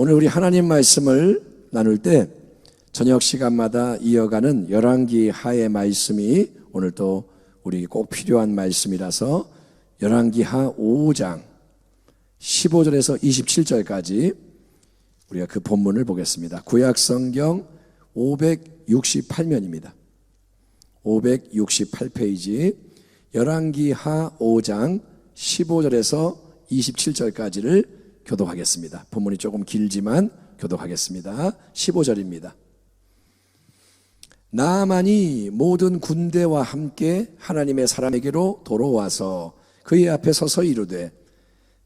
오늘 우리 하나님 말씀을 나눌 때 저녁 시간마다 이어가는 열왕기 하의 말씀이 오늘 또 우리 꼭 필요한 말씀이라서 열왕기 하 5장 15절에서 27절까지 우리가 그 본문을 보겠습니다. 구약성경 568면입니다. 568페이지 열왕기 하 5장 15절에서 27절까지를 교독하겠습니다. 본문이 조금 길지만 교독하겠습니다. 15절입니다. 나아만이 모든 군대와 함께 하나님의 사람에게로 돌아와서 그의 앞에 서서 이르되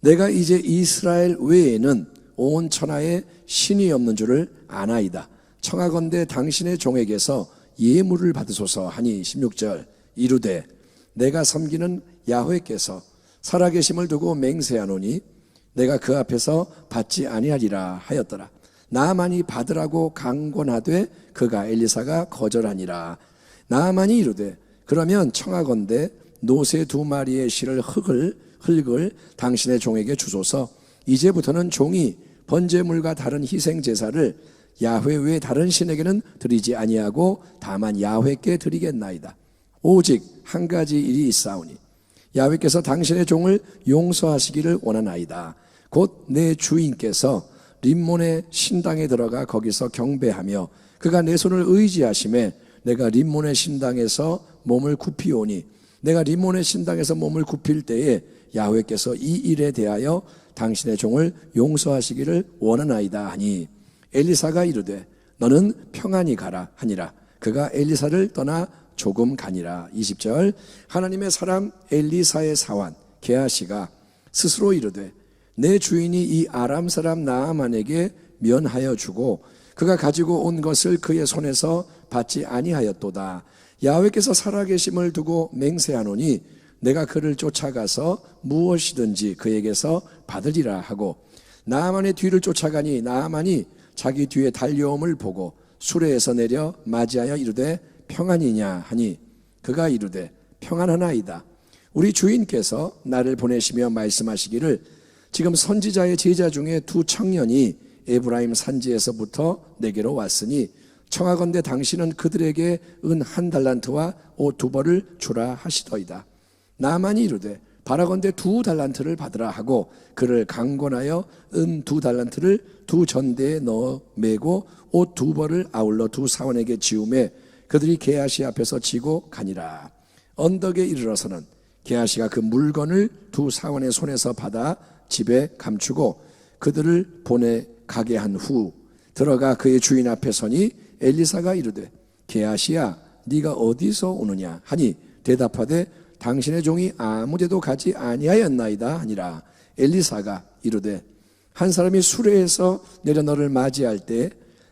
내가 이제 이스라엘 외에는 온 천하에 신이 없는 줄을 아나이다. 청하건대 당신의 종에게서 예물을 받으소서 하니 16절 이르되 내가 섬기는 야훼께서 살아계심을 두고 맹세하노니 내가 그 앞에서 받지 아니하리라 하였더라. 나아만이 받으라고 강권하되 그가 엘리사가 거절하니라. 나아만이 이르되 그러면 청하건대 노새 2마리의 실을 흙을 당신의 종에게 주소서. 이제부터는 종이 번제물과 다른 희생 제사를 야훼 외 다른 신에게는 드리지 아니하고 다만 야훼께 드리겠나이다. 오직 한 가지 일이 있사오니 야훼께서 당신의 종을 용서하시기를 원하나이다. 곧 내 주인께서 림몬의 신당에 들어가 거기서 경배하며 그가 내 손을 의지하심에 내가 림몬의 신당에서 몸을 굽히오니 내가 림몬의 신당에서 몸을 굽힐 때에 야훼께서 이 일에 대하여 당신의 종을 용서하시기를 원하나이다 하니 엘리사가 이르되 너는 평안히 가라 하니라. 그가 엘리사를 떠나 조금 가니라. 20절 하나님의 사람 엘리사의 사환 게하시가 스스로 이르되 내 주인이 이 아람 사람 나아만에게 면하여 주고 그가 가지고 온 것을 그의 손에서 받지 아니하였도다. 야훼께서 살아계심을 두고 맹세하노니 내가 그를 쫓아가서 무엇이든지 그에게서 받으리라 하고 나아만의 뒤를 쫓아가니 나아만이 자기 뒤에 달려옴을 보고 수레에서 내려 맞이하여 이르되 평안이냐 하니 그가 이르되 평안하나이다. 우리 주인께서 나를 보내시며 말씀하시기를 지금 선지자의 제자 중에 2 청년이 에브라임 산지에서부터 내게로 왔으니 청하건대 당신은 그들에게 은 1달란트와 옷 2벌을 주라 하시더이다. 나아만이 이르되 바라건대 2달란트를 받으라 하고 그를 강권하여 은 2달란트를 2 전대에 넣어 메고 옷 2벌을 아울러 2 사원에게 지우매 그들이 게하시 앞에서 지고 가니라. 언덕에 이르러서는 게하시가 그 물건을 2 사원의 손에서 받아 집에 감추고 그들을 보내 가게 한 후 들어가 그의 주인 앞에 서니 엘리사가 이르되 게하시야 네가 어디서 오느냐 하니 대답하되 당신의 종이 아무데도 가지 아니하였나이다 하니라. 엘리사가 이르되 한 사람이 수레에서 내려 너를 맞이할 때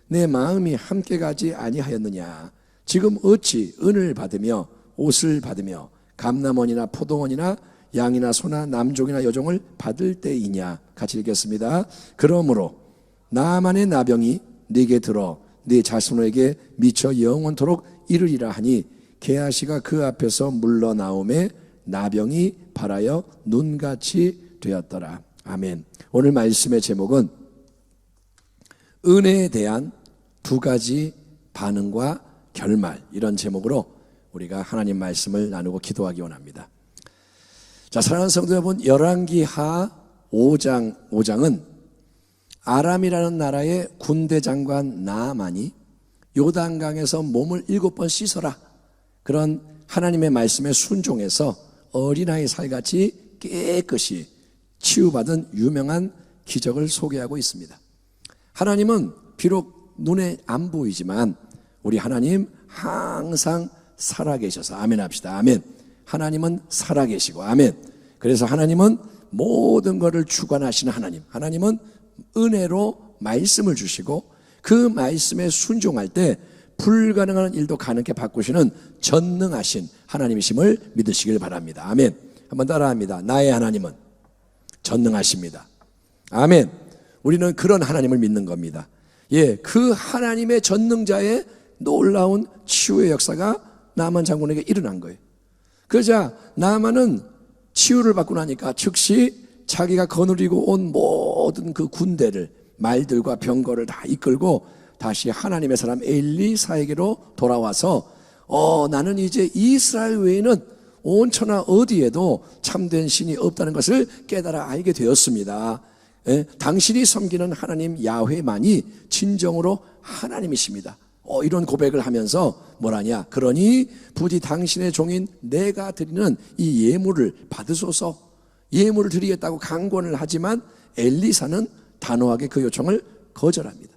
내 마음이 함께 가지 아니하였느냐. 지금 어찌 은을 받으며 옷을 받으며 감남원이나 포도원이나 양이나 소나 남종이나 여종을 받을 때이냐. 같이 읽겠습니다. 그러므로 나아만의 나병이 네게 들어 네 자손에게 미쳐 영원토록 이르리라 하니 게하시가 그 앞에서 물러나오매 나병이 발하여 눈같이 되었더라. 아멘. 오늘 말씀의 제목은 은혜에 대한 2가지 반응과 결말, 이런 제목으로 우리가 하나님 말씀을 나누고 기도하기 원합니다. 자, 사랑하는 성도 여러분, 열왕기 하 5장은 아람이라는 나라의 군대 장관 나아만이 요단강에서 몸을 7번 씻어라, 그런 하나님의 말씀에 순종해서 어린아이 살같이 깨끗이 치유받은 유명한 기적을 소개하고 있습니다. 하나님은 비록 눈에 안 보이지만 우리 하나님 항상 살아계셔서 아멘 합시다. 아멘. 하나님은 살아계시고 아멘. 그래서 하나님은 모든 것을 주관하시는 하나님, 하나님은 은혜로 말씀을 주시고 그 말씀에 순종할 때 불가능한 일도 가능하게 바꾸시는 전능하신 하나님이심을 믿으시길 바랍니다. 아멘. 한번 따라합니다. 나의 하나님은 전능하십니다. 아멘. 우리는 그런 하나님을 믿는 겁니다. 예, 그 하나님의 전능자의 놀라운 치유의 역사가 나아만 장군에게 일어난 거예요. 그러자 나아만은 치유를 받고 나니까 즉시 자기가 거느리고 온 모든 그 군대를 말들과 병거를 다 이끌고 다시 하나님의 사람 엘리사에게로 돌아와서 나는 이제 이스라엘 외에는 온 천하 어디에도 참된 신이 없다는 것을 깨달아 알게 되었습니다. 당신이 섬기는 하나님 야훼만이 진정으로 하나님이십니다. 이런 고백을 하면서 뭐라냐? 그러니 부디 당신의 종인 내가 드리는 이 예물을 받으소서. 예물을 드리겠다고 강권을 하지만 엘리사는 단호하게 그 요청을 거절합니다.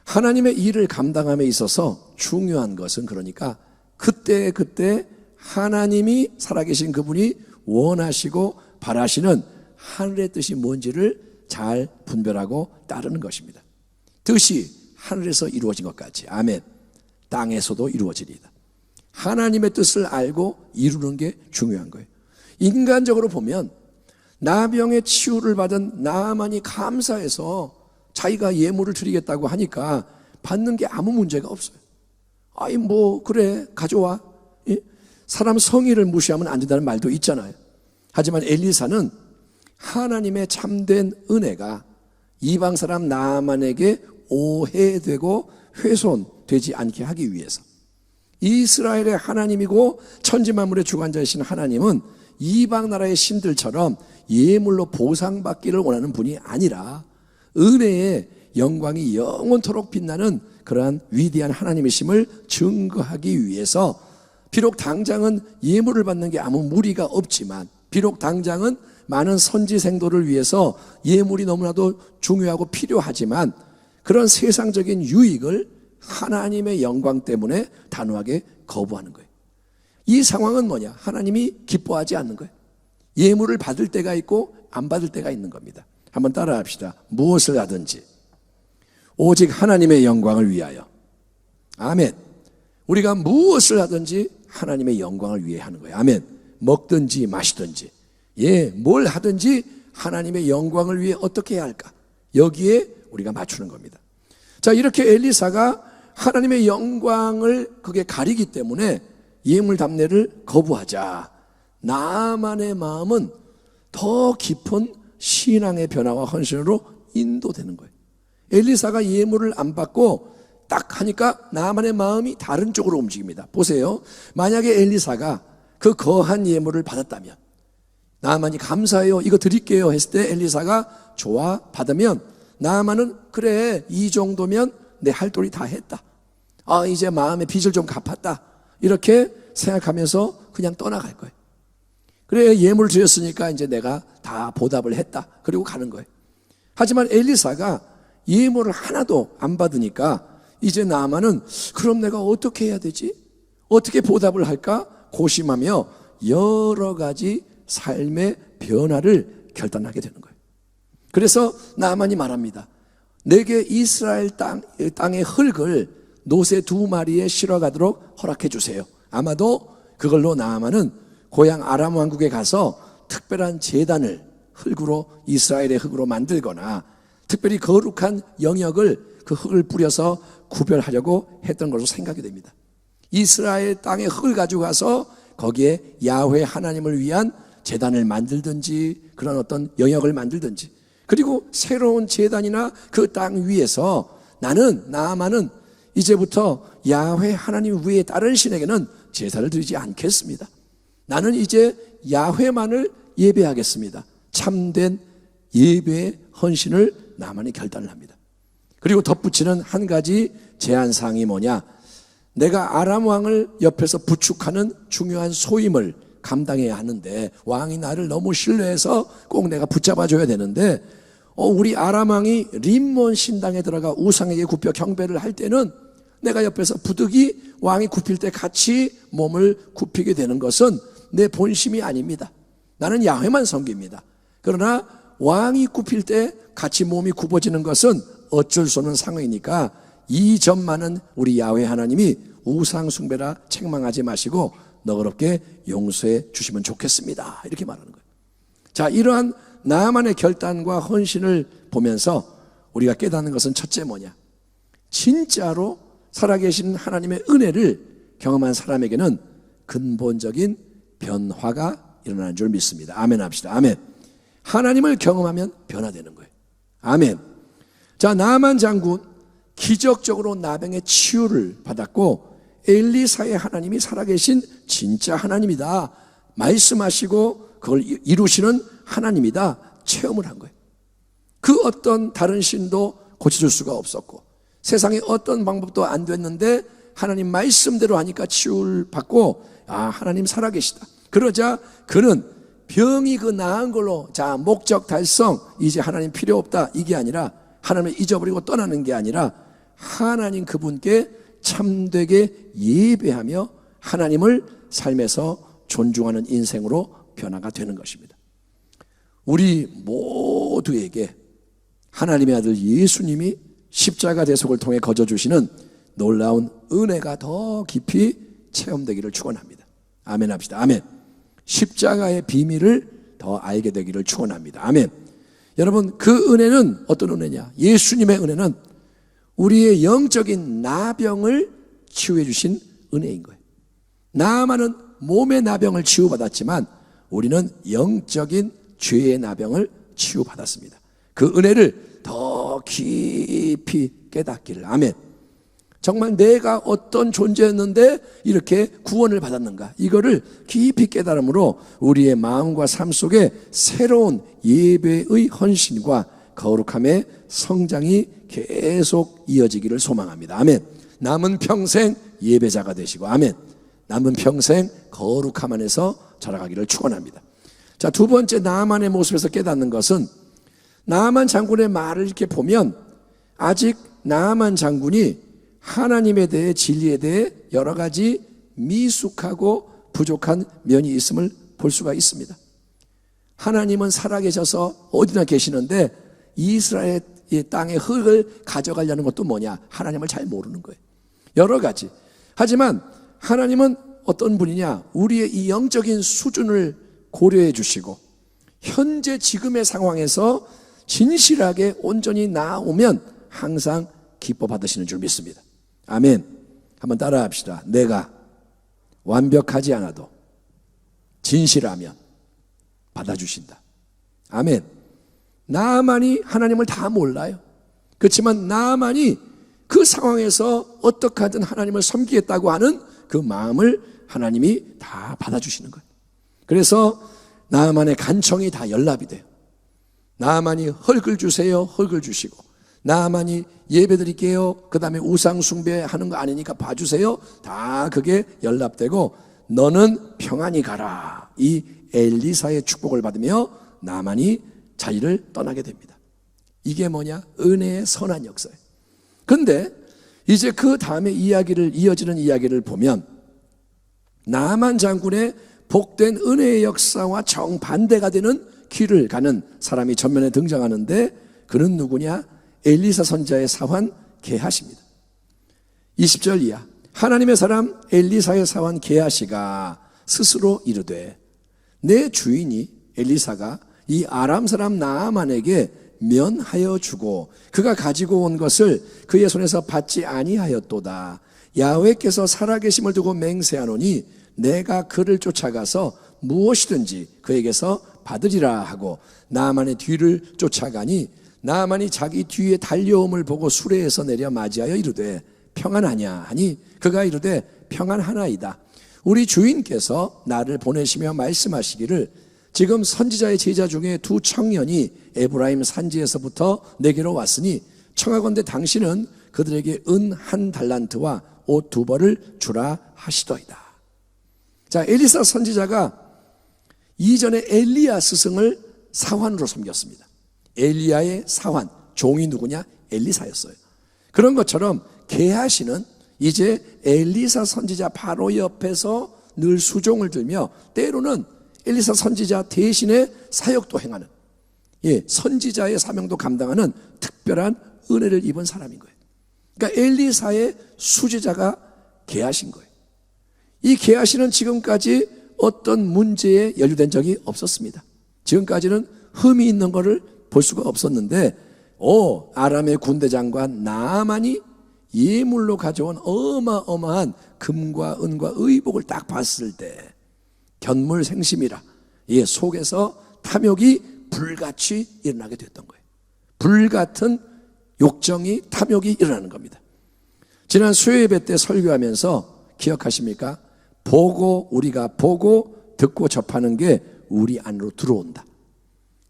하나님의 일을 감당함에 있어서 중요한 것은 그러니까 그때 하나님이 살아계신 그분이 원하시고 바라시는 하늘의 뜻이 뭔지를 잘 분별하고 따르는 것입니다. 뜻이 하늘에서 이루어진 것 같이, 아멘, 땅에서도 이루어지리이다. 하나님의 뜻을 알고 이루는 게 중요한 거예요. 인간적으로 보면 나병의 치유를 받은 나아만이 감사해서 자기가 예물을 드리겠다고 하니까 받는 게 아무 문제가 없어요. 그래 가져와. 사람 성의를 무시하면 안 된다는 말도 있잖아요. 하지만 엘리사는 하나님의 참된 은혜가 이방 사람 나아만에게 오해되고 훼손되지 않게 하기 위해서, 이스라엘의 하나님이고 천지만물의 주관자이신 하나님은 이방 나라의 신들처럼 예물로 보상받기를 원하는 분이 아니라 은혜의 영광이 영원토록 빛나는 그러한 위대한 하나님이심을 증거하기 위해서, 비록 당장은 예물을 받는 게 아무 무리가 없지만, 비록 당장은 많은 선지생도를 위해서 예물이 너무나도 중요하고 필요하지만, 그런 세상적인 유익을 하나님의 영광 때문에 단호하게 거부하는 거예요. 이 상황은 뭐냐? 하나님이 기뻐하지 않는 거예요. 예물을 받을 때가 있고 안 받을 때가 있는 겁니다. 한번 따라 합시다. 무엇을 하든지 오직 하나님의 영광을 위하여. 아멘. 우리가 무엇을 하든지 하나님의 영광을 위해 하는 거예요. 아멘. 먹든지 마시든지, 뭘 하든지 하나님의 영광을 위해 어떻게 해야 할까? 여기에 우리가 맞추는 겁니다. 자, 이렇게 엘리사가 하나님의 영광을 그게 가리기 때문에 예물 답례를 거부하자 나아만의 마음은 더 깊은 신앙의 변화와 헌신으로 인도되는 거예요. 엘리사가 예물을 안 받고 딱 하니까 나아만의 마음이 다른 쪽으로 움직입니다. 보세요. 만약에 엘리사가 그 거한 예물을 받았다면, 나아만이 감사해요, 이거 드릴게요 했을 때 엘리사가 좋아 받으면, 나아만은 그래 이 정도면 내 할 도리 다 했다, 이제 마음의 빚을 좀 갚았다, 이렇게 생각하면서 그냥 떠나갈 거예요. 그래 예물을 드렸으니까 이제 내가 다 보답을 했다, 그리고 가는 거예요. 하지만 엘리사가 예물을 하나도 안 받으니까 이제 나아만은 그럼 내가 어떻게 해야 되지? 어떻게 보답을 할까? 고심하며 여러 가지 삶의 변화를 결단하게 되는 거예요. 그래서 나아만이 말합니다. 내게 이스라엘 땅의 흙을 노새 2마리에 실어가도록 허락해 주세요. 아마도 그걸로 나아만은 고향 아람 왕국에 가서 특별한 제단을 흙으로, 이스라엘의 흙으로 만들거나 특별히 거룩한 영역을 그 흙을 뿌려서 구별하려고 했던 것으로 생각이 됩니다. 이스라엘 땅의 흙을 가지고 가서 거기에 야훼 하나님을 위한 제단을 만들든지 그런 어떤 영역을 만들든지, 그리고 새로운 제단이나 그 땅 위에서 나아만은 이제부터 야훼 하나님 외에 다른 신에게는 제사를 드리지 않겠습니다. 나는 이제 야훼만을 예배하겠습니다. 참된 예배의 헌신을 나아만이 결단을 합니다. 그리고 덧붙이는 한 가지 제한사항이 뭐냐? 내가 아람 왕을 옆에서 부축하는 중요한 소임을 감당해야 하는데, 왕이 나를 너무 신뢰해서 꼭 내가 붙잡아줘야 되는데, 우리 아람 왕이 림몬 신당에 들어가 우상에게 굽혀 경배를 할 때는 내가 옆에서 부득이 왕이 굽힐 때 같이 몸을 굽히게 되는 것은 내 본심이 아닙니다. 나는 야훼만 섬깁니다. 그러나 왕이 굽힐 때 같이 몸이 굽어지는 것은 어쩔 수 없는 상황이니까 이 점만은 우리 야훼 하나님이 우상 숭배라 책망하지 마시고 너그럽게 용서해 주시면 좋겠습니다, 이렇게 말하는 거예요. 자, 이러한 나아만의 결단과 헌신을 보면서 우리가 깨닫는 것은 첫째 뭐냐? 진짜로 살아계신 하나님의 은혜를 경험한 사람에게는 근본적인 변화가 일어나는 줄 믿습니다. 아멘 합시다. 아멘. 하나님을 경험하면 변화되는 거예요. 아멘. 자, 나만 장군 기적적으로 나병의 치유를 받았고 엘리사의 하나님이 살아계신 진짜 하나님이다 말씀하시고 그걸 이루시는 하나님이다 체험을 한 거예요. 그 어떤 다른 신도 고쳐줄 수가 없었고 세상에 어떤 방법도 안 됐는데 하나님 말씀대로 하니까 치유를 받고 하나님 살아계시다. 그러자 그는 병이 그 나은 걸로 자 목적 달성 이제 하나님 필요 없다 이게 아니라 하나님을 잊어버리고 떠나는 게 아니라 하나님 그분께 참되게 예배하며 하나님을 삶에서 존중하는 인생으로 변화가 되는 것입니다. 우리 모두에게 하나님의 아들 예수님이 십자가 대속을 통해 거저주시는 놀라운 은혜가 더 깊이 체험되기를 축원합니다. 아멘 합시다. 아멘. 십자가의 비밀을 더 알게 되기를 축원합니다. 아멘. 여러분 그 은혜는 어떤 은혜냐? 예수님의 은혜는 우리의 영적인 나병을 치유해 주신 은혜인 거예요. 나만은 몸의 나병을 치유받았지만 우리는 영적인 죄의 나병을 치유받았습니다. 그 은혜를 더 깊이 깨닫기를. 아멘. 정말 내가 어떤 존재였는데 이렇게 구원을 받았는가 이거를 깊이 깨달음으로 우리의 마음과 삶 속에 새로운 예배의 헌신과 거룩함의 성장이 계속 이어지기를 소망합니다. 아멘. 남은 평생 예배자가 되시고 아멘. 남은 평생 거룩함 안에서 자라가기를 축원합니다. 자, 두 번째 나아만의 모습에서 깨닫는 것은 나아만 장군의 말을 이렇게 보면 아직 나아만 장군이 하나님에 대해 진리에 대해 여러 가지 미숙하고 부족한 면이 있음을 볼 수가 있습니다. 하나님은 살아계셔서 어디나 계시는데 이스라엘 땅의 흙을 가져가려는 것도 뭐냐? 하나님을 잘 모르는 거예요. 여러 가지. 하지만 하나님은 어떤 분이냐? 우리의 이 영적인 수준을 고려해 주시고 현재 지금의 상황에서 진실하게 온전히 나오면 항상 기뻐 받으시는 줄 믿습니다. 아멘. 한번 따라 합시다. 내가 완벽하지 않아도 진실하면 받아주신다. 아멘. 나만이 하나님을 다 몰라요. 그렇지만 나만이 그 상황에서 어떻게 하든 하나님을 섬기겠다고 하는 그 마음을 하나님이 다 받아주시는 거예요. 그래서 나만의 간청이 다 연락이 돼요. 나만이 흙을 주세요. 흙을 주시고 나만이 예배 드릴게요. 그 다음에 우상 숭배하는 거 아니니까 봐주세요. 다 그게 연락되고 너는 평안히 가라. 이 엘리사의 축복을 받으며 나만이 자리를 떠나게 됩니다. 이게 뭐냐? 은혜의 선한 역사예요. 근데 이제 그 다음에 이어지는 이야기를 보면 나만 장군의 복된 은혜의 역사와 정반대가 되는 길을 가는 사람이 전면에 등장하는데 그는 누구냐? 엘리사 선지자의 사환 게하시입니다. 20절 이하 하나님의 사람 엘리사의 사환 게하시가 스스로 이르되 내 주인이 엘리사가 이 아람 사람 나아만에게 면하여 주고 그가 가지고 온 것을 그의 손에서 받지 아니하였도다. 야훼께서 살아계심을 두고 맹세하노니 내가 그를 쫓아가서 무엇이든지 그에게서 받으리라 하고 나아만의 뒤를 쫓아가니 나아만이 자기 뒤에 달려옴을 보고 수레에서 내려 맞이하여 이르되 평안하냐 하니 그가 이르되 평안하나이다. 우리 주인께서 나를 보내시며 말씀하시기를 지금 선지자의 제자 중에 두 청년이 에브라임 산지에서부터 내게로 왔으니 청하건대 당신은 그들에게 은 1달란트와 옷 2벌을 주라 하시더이다. 자, 엘리사 선지자가 이전에 엘리야 스승을 사환으로 섬겼습니다. 엘리야의 사환, 종이 누구냐? 엘리사였어요. 그런 것처럼 게하시는 이제 엘리사 선지자 바로 옆에서 늘 수종을 들며 때로는 엘리사 선지자 대신에 사역도 행하는 선지자의 사명도 감당하는 특별한 은혜를 입은 사람인 거예요. 그러니까 엘리사의 수제자가 게하신 거예요. 이 게하시는 지금까지 어떤 문제에 연루된 적이 없었습니다. 지금까지는 흠이 있는 것을 볼 수가 없었는데 아람의 군대장관 나아만이 예물로 가져온 어마어마한 금과 은과 의복을 딱 봤을 때 견물생심이라 속에서 탐욕이 불같이 일어나게 됐던 거예요. 불같은 욕정이, 탐욕이 일어나는 겁니다. 지난 수요예배 때 설교하면서 기억하십니까? 우리가 보고 듣고 접하는 게 우리 안으로 들어온다.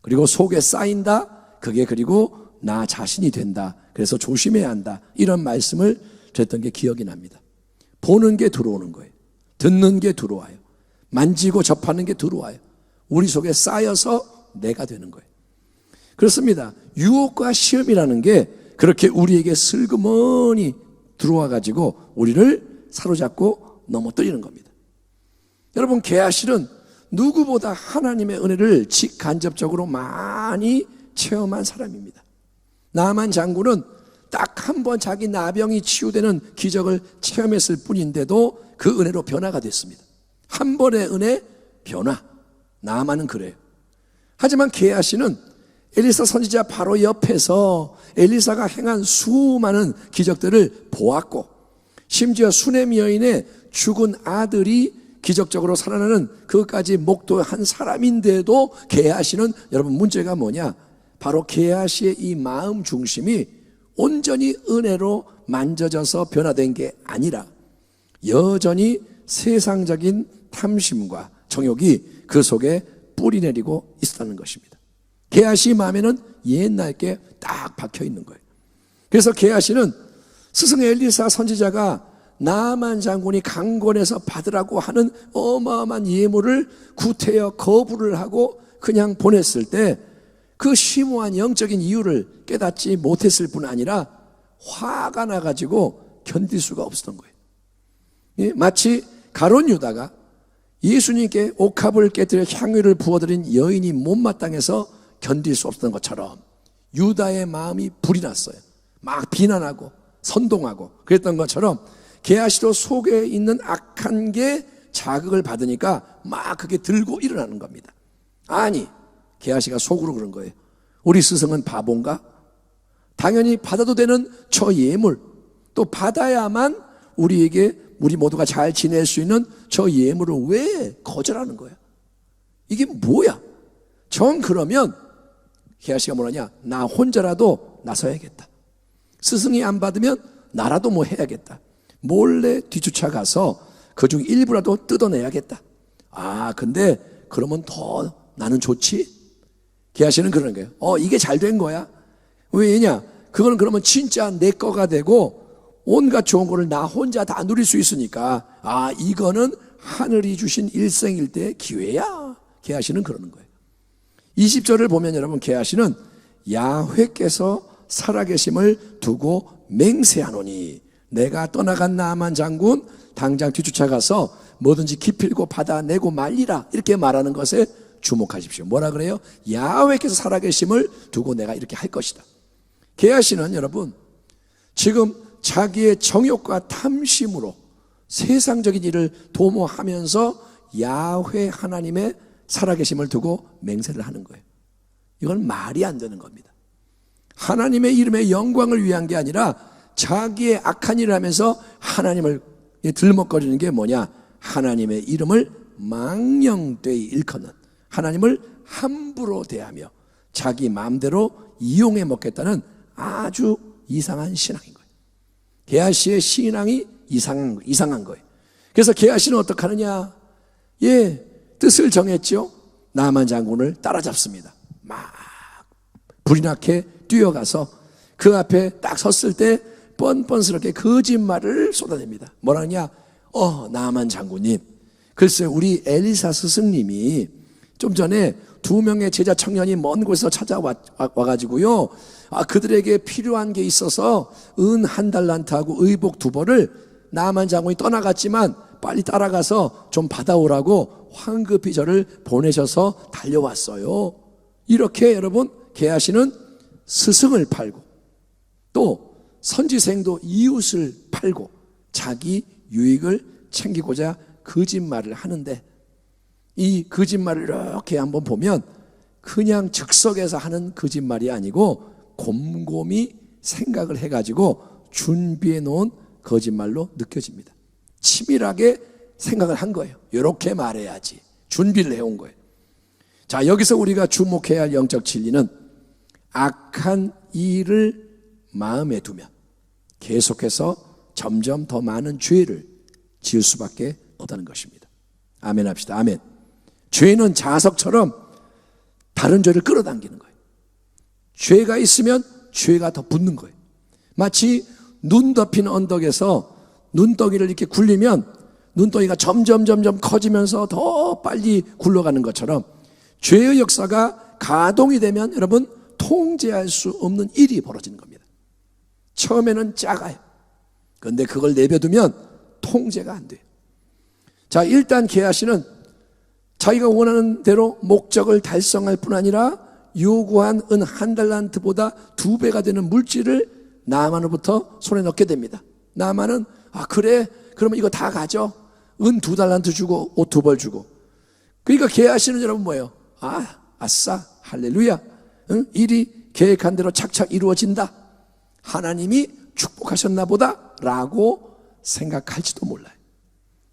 그리고 속에 쌓인다. 그게 그리고 나 자신이 된다. 그래서 조심해야 한다. 이런 말씀을 드렸던 게 기억이 납니다. 보는 게 들어오는 거예요. 듣는 게 들어와요. 만지고 접하는 게 들어와요. 우리 속에 쌓여서 내가 되는 거예요. 그렇습니다. 유혹과 시험이라는 게 그렇게 우리에게 슬그머니 들어와 가지고 우리를 사로잡고 넘어뜨리는 겁니다. 여러분, 게하실은 누구보다 하나님의 은혜를 직간접적으로 많이 체험한 사람입니다. 나만 장군은 딱 한 번 자기 나병이 치유되는 기적을 체험했을 뿐인데도 그 은혜로 변화가 됐습니다. 한 번의 은혜 변화. 나만은 그래요. 하지만 게하시는 엘리사 선지자 바로 옆에서 엘리사가 행한 수많은 기적들을 보았고, 심지어 수넴 여인의 죽은 아들이 기적적으로 살아나는 그것까지 목도한 사람인데도 게하시는, 여러분 문제가 뭐냐? 바로 게하시의 이 마음 중심이 온전히 은혜로 만져져서 변화된 게 아니라 여전히 세상적인 탐심과 정욕이 그 속에 뿌리내리고 있었다는 것입니다. 게하시 마음에는 옛날 게 딱 박혀 있는 거예요. 그래서 게하시는 스승 엘리사 선지자가 나만 장군이 강권에서 받으라고 하는 어마어마한 예물을 구태여 거부를 하고 그냥 보냈을 때 그 심오한 영적인 이유를 깨닫지 못했을 뿐 아니라 화가 나가지고 견딜 수가 없었던 거예요. 마치 가룟 유다가 예수님께 옥합을 깨뜨려 향유를 부어드린 여인이 못마땅해서 견딜 수 없었던 것처럼 유다의 마음이 불이 났어요. 막 비난하고 선동하고 그랬던 것처럼 게하시도 속에 있는 악한 게 자극을 받으니까 막 그게 들고 일어나는 겁니다. 아니, 게하시가 속으로 그런 거예요. 우리 스승은 바본가? 당연히 받아도 되는 저 예물, 또 받아야만 우리 모두가 잘 지낼 수 있는 저 예물을 왜 거절하는 거야? 이게 뭐야? 정 그러면 게하시가 뭐라냐? 나 혼자라도 나서야겠다. 스승이 안 받으면 나라도 뭐 해야겠다. 몰래 뒤쫓아 가서 그중 일부라도 뜯어내야겠다. 근데 그러면 더 나는 좋지? 게하시는 그러는 거예요. 이게 잘 된 거야? 왜냐? 그거는 그러면 진짜 내 거가 되고 온갖 좋은 거를 나 혼자 다 누릴 수 있으니까 이거는 하늘이 주신 일생일대의 기회야. 게하시는 그러는 거예요. 20절을 보면 여러분, 게하시는 야훼께서 살아계심을 두고 맹세하노니 내가 떠나간 나만 장군 당장 뒤쫓아가서 뭐든지 기필고 받아내고 말리라, 이렇게 말하는 것에 주목하십시오. 뭐라 그래요? 야훼께서 살아계심을 두고 내가 이렇게 할 것이다. 게하시는 여러분, 지금 자기의 정욕과 탐심으로 세상적인 일을 도모하면서 야훼 하나님의 살아계심을 두고 맹세를 하는 거예요. 이건 말이 안 되는 겁니다. 하나님의 이름의 영광을 위한 게 아니라 자기의 악한 일을 하면서 하나님을 들먹거리는 게 뭐냐? 하나님의 이름을 망령되이 일컫는, 하나님을 함부로 대하며 자기 마음대로 이용해 먹겠다는 아주 이상한 신앙인 거예요. 게하시의 신앙이 이상한 거예요. 그래서 게하시는 어떻게 하느냐? 뜻을 정했죠. 나만 장군을 따라잡습니다. 막 불이 나게 뛰어가서 그 앞에 딱 섰을 때 뻔뻔스럽게 거짓말을 쏟아냅니다. 뭐라냐? 나만 장군님, 글쎄 우리 엘리사 스승님이 좀 전에 2명의 제자 청년이 먼 곳에서 찾아와가지고요, 그들에게 필요한 게 있어서 은 1달란트하고 의복 2벌을 나만 장군이 떠나갔지만 빨리 따라가서 좀 받아오라고 황급히 저를 보내셔서 달려왔어요. 이렇게 여러분, 게하시는 스승을 팔고 또 선지생도 이웃을 팔고 자기 유익을 챙기고자 거짓말을 하는데, 이 거짓말을 이렇게 한번 보면 그냥 즉석에서 하는 거짓말이 아니고 곰곰이 생각을 해가지고 준비해 놓은 거짓말로 느껴집니다. 치밀하게 생각을 한 거예요. 이렇게 말해야지. 준비를 해온 거예요. 자, 여기서 우리가 주목해야 할 영적 진리는 악한 일을 마음에 두면 계속해서 점점 더 많은 죄를 지을 수밖에 없다는 것입니다. 아멘 합시다. 아멘. 죄는 자석처럼 다른 죄를 끌어당기는 거예요. 죄가 있으면 죄가 더 붙는 거예요. 마치 눈 덮인 언덕에서 눈덩이를 이렇게 굴리면 눈덩이가 점점 커지면서 더 빨리 굴러가는 것처럼 죄의 역사가 가동이 되면 여러분 통제할 수 없는 일이 벌어지는 겁니다. 처음에는 작아요. 그런데 그걸 내버두면 통제가 안 돼요. 자, 일단 게하시는 자기가 원하는 대로 목적을 달성할 뿐 아니라 요구한 은 1달란트보다 2배가 되는 물질을 나만으로부터 손에 넣게 됩니다. 나만은 그래 그러면 이거 다 가져. 은 2달란트 주고 옷 2벌 주고. 그러니까 게하시는 여러분 뭐예요? 아싸 할렐루야. 일이 계획한 대로 착착 이루어진다. 하나님이 축복하셨나 보다 라고 생각할지도 몰라요.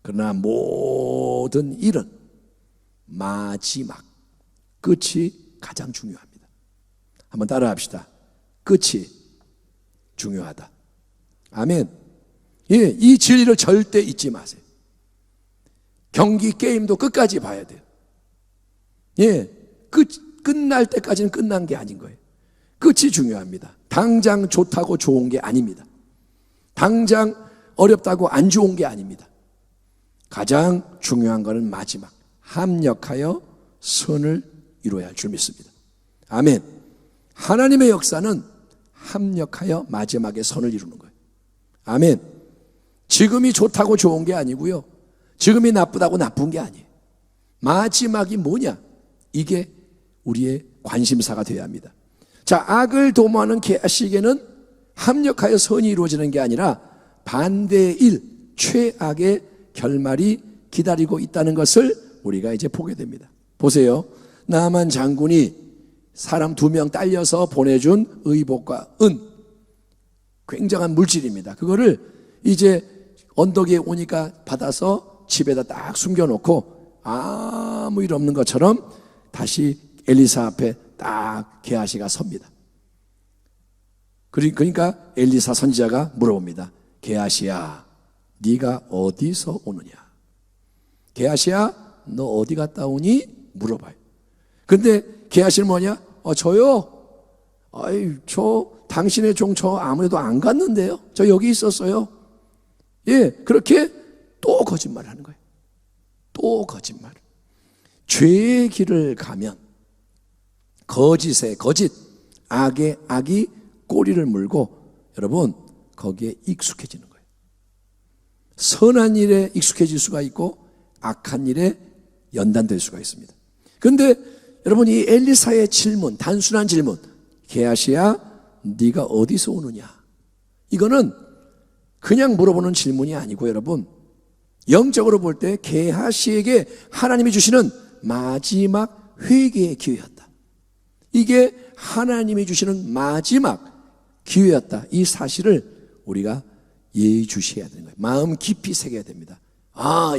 그러나 모든 일은 마지막 끝이 가장 중요합니다. 한번 따라 합시다. 끝이 중요하다. 아멘. 예, 이 진리를 절대 잊지 마세요. 경기 게임도 끝까지 봐야 돼요. 예, 끝날 때까지는 끝난 게 아닌 거예요. 끝이 중요합니다. 당장 좋다고 좋은 게 아닙니다. 당장 어렵다고 안 좋은 게 아닙니다. 가장 중요한 것은 마지막 합력하여 선을 이루어야 할 줄 믿습니다. 아멘. 하나님의 역사는 합력하여 마지막에 선을 이루는 거예요. 아멘. 지금이 좋다고 좋은 게 아니고요, 지금이 나쁘다고 나쁜 게 아니에요. 마지막이 뭐냐, 이게 우리의 관심사가 되어야 합니다. 자, 악을 도모하는 게하시에게는 합력하여 선이 이루어지는 게 아니라 반대의 일, 최악의 결말이 기다리고 있다는 것을 우리가 이제 보게 됩니다. 보세요. 나만 장군이 사람 2명 딸려서 보내준 의복과 은, 굉장한 물질입니다. 그거를 이제 언덕에 오니까 받아서 집에다 딱 숨겨놓고 아무 일 없는 것처럼 다시 엘리사 앞에 딱 게하시가 섭니다. 그러니까 엘리사 선지자가 물어봅니다. 게하시야, 네가 어디서 오느냐? 게하시야, 너 어디 갔다 오니? 물어봐요. 근데 게하시는 뭐냐? 저요? 저 당신의 종 저 아무래도 안 갔는데요. 저 여기 있었어요. 예, 그렇게 또 거짓말하는 거예요. 또 거짓말. 죄의 길을 가면 거짓에 거짓, 악에 악이 꼬리를 물고 여러분 거기에 익숙해지는 거예요. 선한 일에 익숙해질 수가 있고 악한 일에 연단될 수가 있습니다. 그런데 여러분, 이 엘리사의 질문, 단순한 질문, 게하시야 네가 어디서 오느냐, 이거는 그냥 물어보는 질문이 아니고 여러분, 영적으로 볼 때 게하시에게 하나님이 주시는 마지막 회개의 기회였다. 이게 하나님이 주시는 마지막 기회였다. 이 사실을 우리가 예의주시해야 되는 거예요. 마음 깊이 새겨야 됩니다.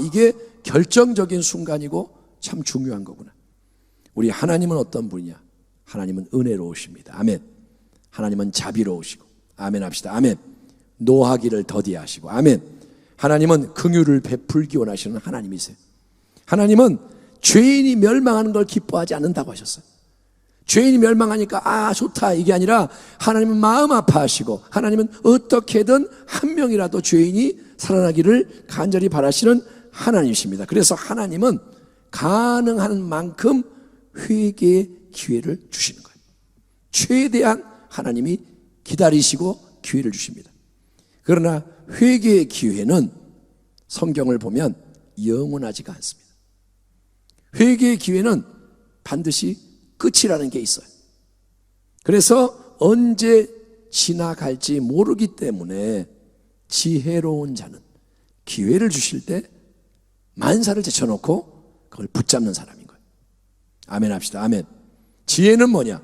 이게 결정적인 순간이고 참 중요한 거구나. 우리 하나님은 어떤 분이냐? 하나님은 은혜로우십니다. 아멘. 하나님은 자비로우시고, 아멘 합시다. 아멘. 노하기를 더디하시고, 아멘. 하나님은 긍휼을 베풀기 원하시는 하나님이세요. 하나님은 죄인이 멸망하는 걸 기뻐하지 않는다고 하셨어요. 죄인이 멸망하니까 좋다 이게 아니라 하나님은 마음 아파하시고, 하나님은 어떻게든 한 명이라도 죄인이 살아나기를 간절히 바라시는 하나님이십니다. 그래서 하나님은 가능한 만큼 회개의 기회를 주시는 거예요. 최대한 하나님이 기다리시고 기회를 주십니다. 그러나 회개의 기회는 성경을 보면 영원하지가 않습니다. 회개의 기회는 반드시 끝이라는 게 있어요. 그래서 언제 지나갈지 모르기 때문에 지혜로운 자는 기회를 주실 때 만사를 제쳐놓고 그걸 붙잡는 사람인 거예요. 아멘 합시다. 아멘. 지혜는 뭐냐?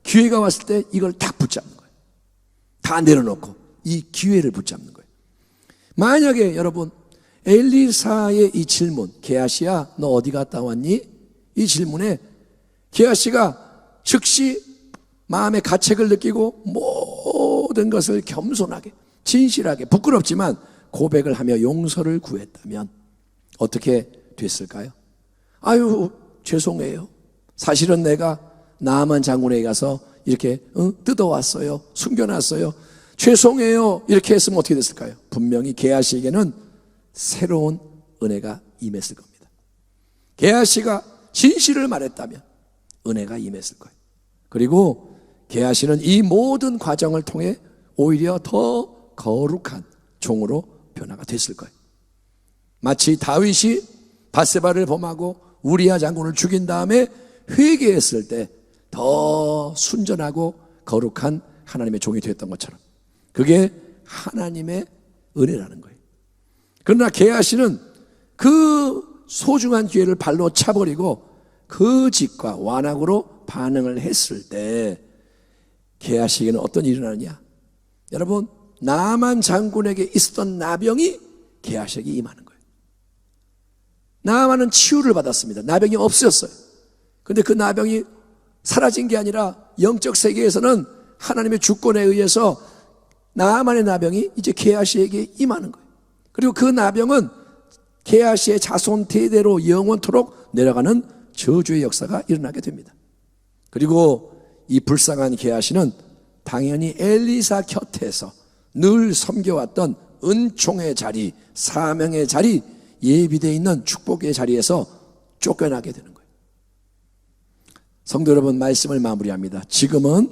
기회가 왔을 때 이걸 다 붙잡는 거예요. 다 내려놓고 이 기회를 붙잡는 거예요. 만약에 여러분, 엘리사의 이 질문, 게하시야 너 어디 갔다 왔니? 이 질문에 게하시가 즉시 마음의 가책을 느끼고 모든 것을 겸손하게, 진실하게, 부끄럽지만 고백을 하며 용서를 구했다면 어떻게 됐을까요? 아유, 죄송해요. 사실은 내가 나만 장군에게 가서 이렇게 뜯어왔어요. 숨겨놨어요. 죄송해요. 이렇게 했으면 어떻게 됐을까요? 분명히 게하시에게는 새로운 은혜가 임했을 겁니다. 게하시가 진실을 말했다면 은혜가 임했을 거예요. 그리고 게하시는 이 모든 과정을 통해 오히려 더 거룩한 종으로 변화가 됐을 거예요. 마치 다윗이 밧세바를 범하고 우리야 장군을 죽인 다음에 회개했을 때 더 순전하고 거룩한 하나님의 종이 됐던 것처럼, 그게 하나님의 은혜라는 거예요. 그러나 게하시는 그 소중한 기회를 발로 차버리고 그 짓과 완악으로 반응을 했을 때 게하시에게는 어떤 일이 일어나느냐? 여러분, 나만 장군에게 있었던 나병이 게하시에게 임하는 거예요. 나만은 치유를 받았습니다. 나병이 없어졌어요. 그런데 그 나병이 사라진 게 아니라 영적 세계에서는 하나님의 주권에 의해서 나만의 나병이 이제 게하시에게 임하는 거예요. 그리고 그 나병은 게하시의 자손 대대로 영원토록 내려가는 저주의 역사가 일어나게 됩니다. 그리고 이 불쌍한 게하시는 당연히 엘리사 곁에서 늘 섬겨왔던 은총의 자리, 사명의 자리, 예비되어 있는 축복의 자리에서 쫓겨나게 되는 거예요. 성도 여러분, 말씀을 마무리합니다. 지금은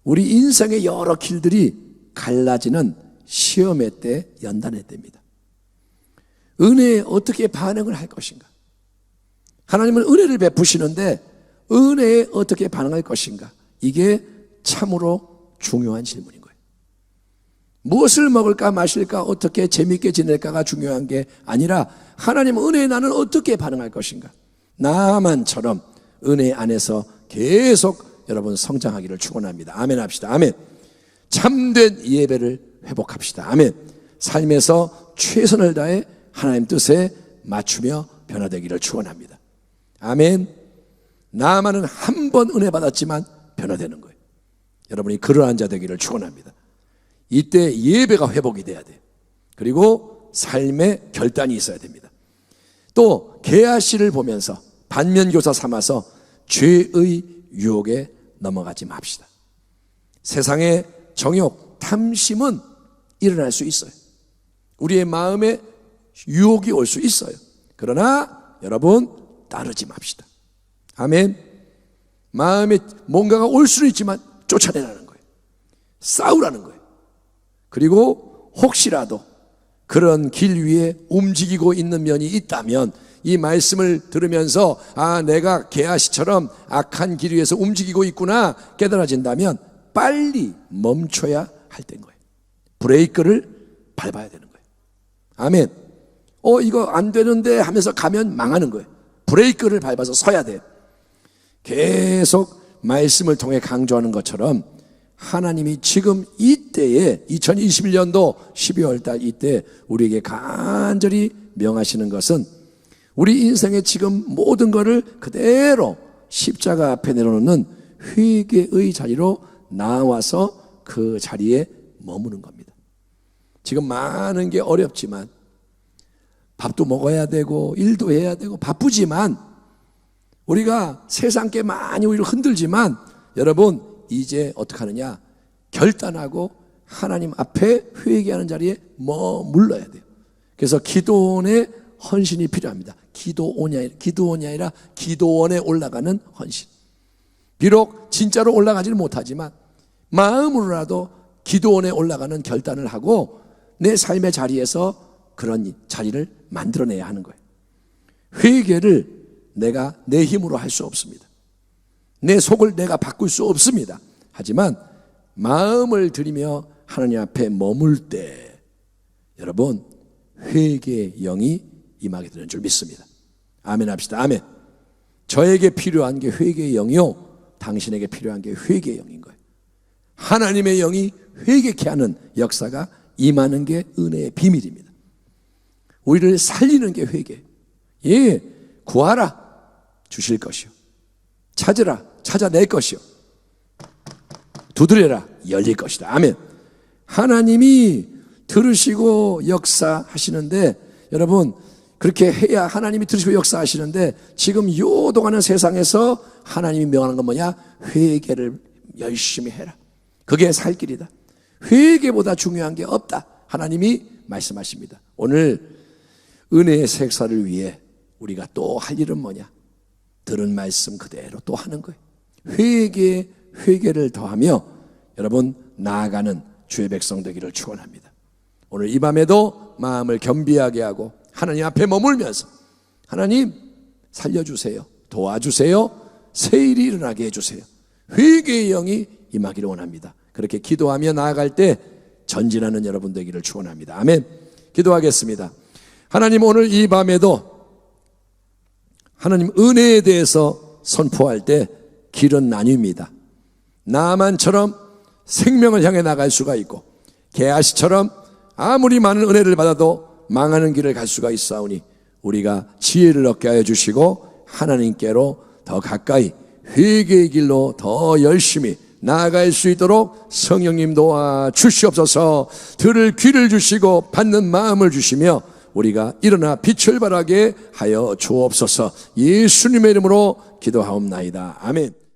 우리 인생의 여러 길들이 갈라지는 시험의 때, 연단의 때입니다. 은혜에 어떻게 반응을 할 것인가? 하나님은 은혜를 베푸시는데 은혜에 어떻게 반응할 것인가? 이게 참으로 중요한 질문인 거예요. 무엇을 먹을까 마실까 어떻게 재미있게 지낼까가 중요한 게 아니라 하나님 은혜에 나는 어떻게 반응할 것인가? 나만처럼 은혜 안에서 계속 여러분 성장하기를 축원합니다. 아멘 합시다. 아멘. 참된 예배를 회복합시다. 아멘. 삶에서 최선을 다해 하나님 뜻에 맞추며 변화되기를 축원합니다. 아멘. 나만은 한 번 은혜 받았지만 변화되는 거예요. 여러분이 그러한 자 되기를 축원합니다. 이때 예배가 회복이 돼야 돼요. 그리고 삶의 결단이 있어야 됩니다. 또 게하시를 보면서 반면교사 삼아서 죄의 유혹에 넘어가지 맙시다. 세상의 정욕, 탐심은 일어날 수 있어요. 우리의 마음에 유혹이 올 수 있어요. 그러나 여러분 따르지 맙시다. 아멘. 마음에 뭔가가 올 수는 있지만 쫓아내라는 거예요. 싸우라는 거예요. 그리고 혹시라도 그런 길 위에 움직이고 있는 면이 있다면 이 말씀을 들으면서 내가 게하시처럼 악한 길 위에서 움직이고 있구나 깨달아진다면 빨리 멈춰야 할 때인 거예요. 브레이크를 밟아야 되는 거예요. 아멘. 이거 안 되는데 하면서 가면 망하는 거예요. 브레이크를 밟아서 서야 돼요. 계속 말씀을 통해 강조하는 것처럼 하나님이 지금 이때에 2021년도 12월 달 이때 우리에게 간절히 명하시는 것은 우리 인생의 지금 모든 것을 그대로 십자가 앞에 내려놓는 회개의 자리로 나와서 그 자리에 머무는 겁니다. 지금 많은 게 어렵지만 밥도 먹어야 되고 일도 해야 되고 바쁘지만 우리가 세상 게 많이 오히려 흔들지만 여러분 이제 어떻게 하느냐? 결단하고 하나님 앞에 회개하는 자리에 머물러야 돼요. 그래서 기도원의 헌신이 필요합니다. 기도원이 아니라 기도원에 올라가는 헌신. 비록 진짜로 올라가지는 못하지만 마음으로라도 기도원에 올라가는 결단을 하고 내 삶의 자리에서 그런 자리를 만들어내야 하는 거예요. 회개를 내가 내 힘으로 할 수 없습니다. 내 속을 내가 바꿀 수 없습니다. 하지만 마음을 들이며 하나님 앞에 머물 때 여러분 회개의 영이 임하게 되는 줄 믿습니다. 아멘 합시다. 아멘. 저에게 필요한 게 회개의 영이요 당신에게 필요한 게 회개의 영인 거예요. 하나님의 영이 회개케 하는 역사가 임하는 게 은혜의 비밀입니다. 우리를 살리는 게 회개. 구하라 주실 것이요 찾으라 찾아낼 것이요 두드려라 열릴 것이다. 아멘. 하나님이 들으시고 역사하시는데, 여러분 그렇게 해야 하나님이 들으시고 역사하시는데, 지금 요동하는 세상에서 하나님이 명하는 건 뭐냐? 회개를 열심히 해라. 그게 살 길이다. 회개보다 중요한 게 없다. 하나님이 말씀하십니다. 오늘 은혜의 색사를 위해 우리가 또 할 일은 뭐냐? 들은 말씀 그대로 또 하는 거예요. 회개를 더하며 여러분 나아가는 주의 백성 되기를 축원합니다. 오늘 이 밤에도 마음을 겸비하게 하고 하나님 앞에 머물면서, 하나님 살려주세요, 도와주세요, 새 일이 일어나게 해주세요, 회개의 영이 임하기를 원합니다. 그렇게 기도하며 나아갈 때 전진하는 여러분 되기를 축원합니다. 아멘. 기도하겠습니다. 하나님, 오늘 이 밤에도 하나님 은혜에 대해서 선포할 때 길은 나뉩니다. 나만처럼 생명을 향해 나갈 수가 있고, 게하시처럼 아무리 많은 은혜를 받아도 망하는 길을 갈 수가 있사오니 우리가 지혜를 얻게 하여 주시고 하나님께로 더 가까이 회개의 길로 더 열심히 나아갈 수 있도록 성령님 도와 주시옵소서. 들을 귀를 주시고 받는 마음을 주시며 우리가 일어나 빛을 발하게 하여 주옵소서. 예수님의 이름으로 기도하옵나이다. 아멘.